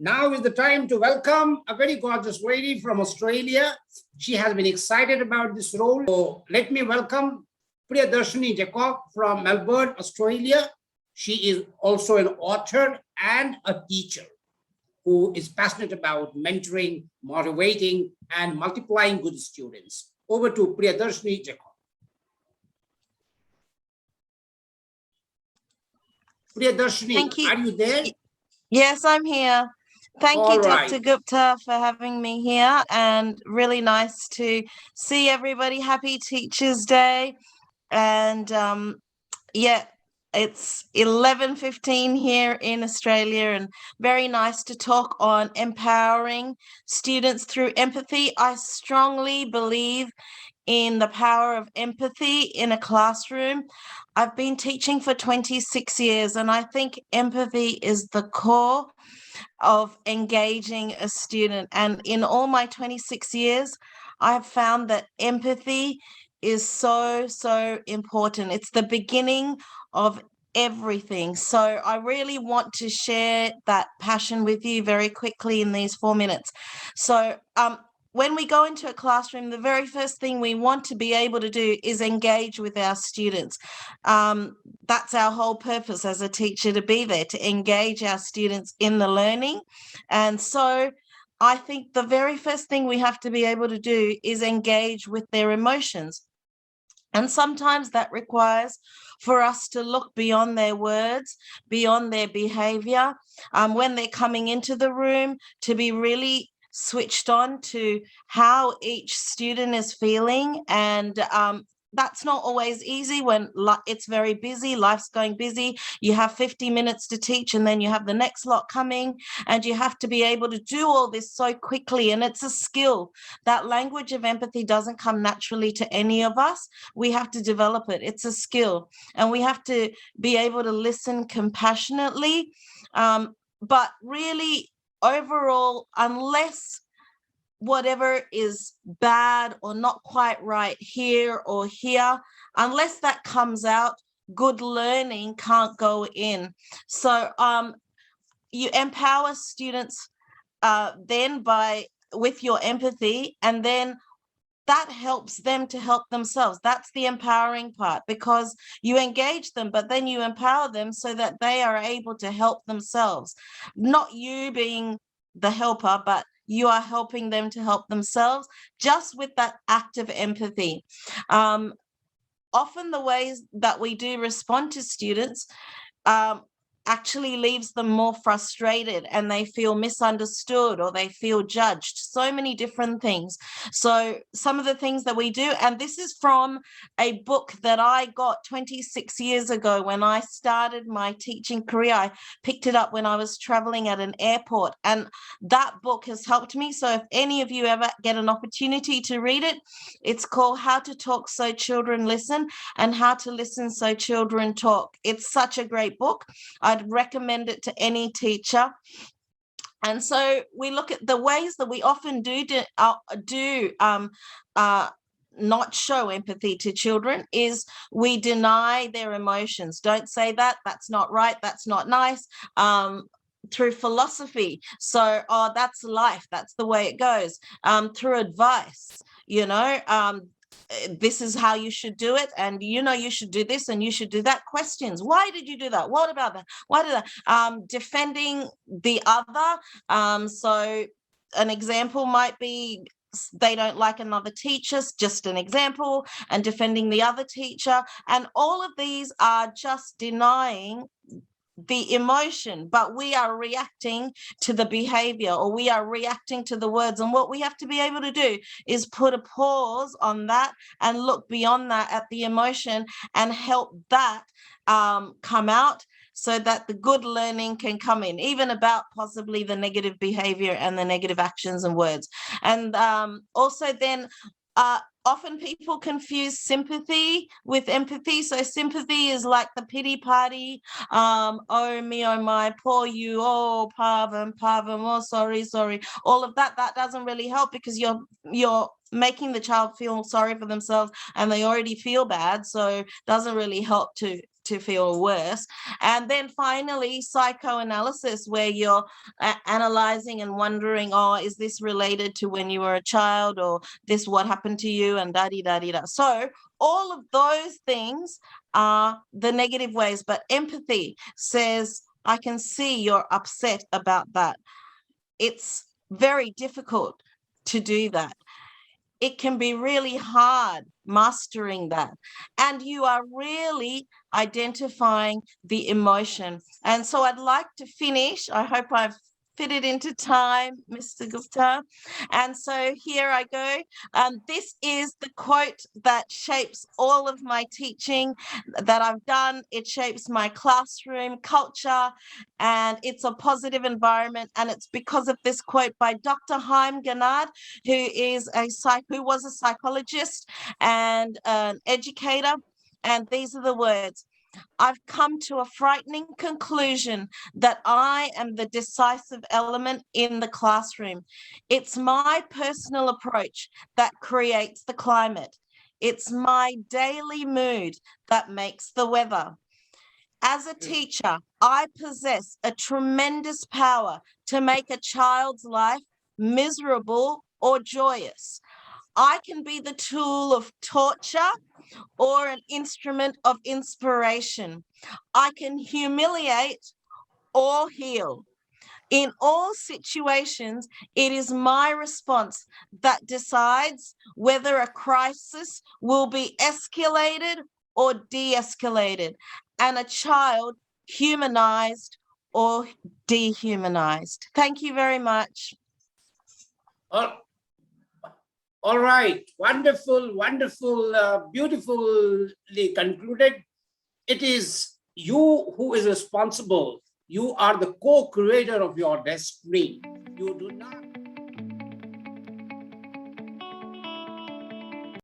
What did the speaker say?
Now is the time to welcome a very gorgeous lady from Australia. She has been excited about this role. So let me welcome Priyadarshini Jacob from Melbourne, Australia. She is also an author and a teacher who is passionate about mentoring, motivating, and multiplying good students. Over to Priyadarshini Jacob. Priyadarshini, are you there? Yes, I'm here. Thank you, Dr. Gupta, for having me here, and really nice to see everybody. Happy Teachers' Day. And yeah, it's 11:15 here in Australia, and very nice to talk on empowering students through empathy. I strongly believe in the power of empathy in a classroom. I've been teaching for 26 years, and I think empathy is the core of engaging a student. And in all my 26 years, I've found that empathy is so important. It's the beginning of everything. So I really want to share that passion with you very quickly in these 4 minutes. So when we go into a classroom, the very first thing we want to be able to do is engage with our students. That's our whole purpose as a teacher, to be there, to engage our students in the learning. And so I think the very first thing we have to be able to do is engage with their emotions. And sometimes that requires for us to look beyond their words, beyond their behavior, when they're coming into the room, to be really switched on to how each student is feeling. And that's not always easy when it's very busy, life's going busy. You have 50 minutes to teach, and then you have the next lot coming, and you have to be able to do all this so quickly. And it's a skill. That language of empathy doesn't come naturally to any of us. We have to develop it. It's a skill, and we have to be able to listen compassionately. But really, overall, unless whatever is bad or not quite right here or here, unless that comes out, good learning can't go in. So you empower students then with your empathy, and then that helps them to help themselves. That's the empowering part, because you engage them, but then you empower them so that they are able to help themselves. Not you being the helper, but you are helping them to help themselves just with that act of empathy. Often the ways that we do respond to students actually leaves them more frustrated, and they feel misunderstood or they feel judged. So many different things. So some of the things that we do, and this is from a book that I got 26 years ago when I started my teaching career. I picked it up when I was traveling at an airport, and that book has helped me. So if any of you ever get an opportunity to read it, it's called How to Talk So Children Listen, and How to Listen So Children Talk. It's such a great book. I'd recommend it to any teacher. And so we look at the ways that we often not show empathy to children is we deny their emotions. Don't say that. That's not right. That's not nice. Through philosophy. So, that's life. That's the way it goes. Through advice, this is how you should do it, and you should do this and you should do that. Questions: why did you do that? What about that? Why did that? Defending the other. So an example might be they don't like another teacher, just an example, and defending the other teacher. And all of these are just denying the emotion, but we are reacting to the behavior, or we are reacting to the words. And what we have to be able to do is put a pause on that and look beyond that at the emotion and help that come out, so that the good learning can come in, even about possibly the negative behavior and the negative actions and words. And also then often people confuse sympathy with empathy. So sympathy is like the pity party. Oh me, oh my, poor you, oh pavam, oh sorry. All of that doesn't really help, because you're making the child feel sorry for themselves and they already feel bad. So it doesn't really help to to feel worse. And then finally, psychoanalysis, where you're analyzing and wondering, oh, is this related to when you were a child, or this what happened to you, and da-di-da-di-da. So all of those things are the negative ways, but empathy says, I can see you're upset about that. It's very difficult to do that. It can be really hard mastering that. And you are really identifying the emotion. And so I'd like to finish. I hope I've fit it into time, Mr. Gupta. And so here I go. This is the quote that shapes all of my teaching that I've done. It shapes my classroom culture, and it's a positive environment. And it's because of this quote by Dr. Haim Ganad, who was a psychologist and an educator. And these are the words: I've come to a frightening conclusion that I am the decisive element in the classroom. It's my personal approach that creates the climate. It's my daily mood that makes the weather. As a teacher, I possess a tremendous power to make a child's life miserable or joyous. I can be the tool of torture or an instrument of inspiration. I can humiliate or heal. In all situations, it is my response that decides whether a crisis will be escalated or de-escalated, and a child humanized or dehumanized. Thank you very much. All right, wonderful, wonderful, beautifully concluded. It is you who is responsible. You are the co-creator of your destiny. You do not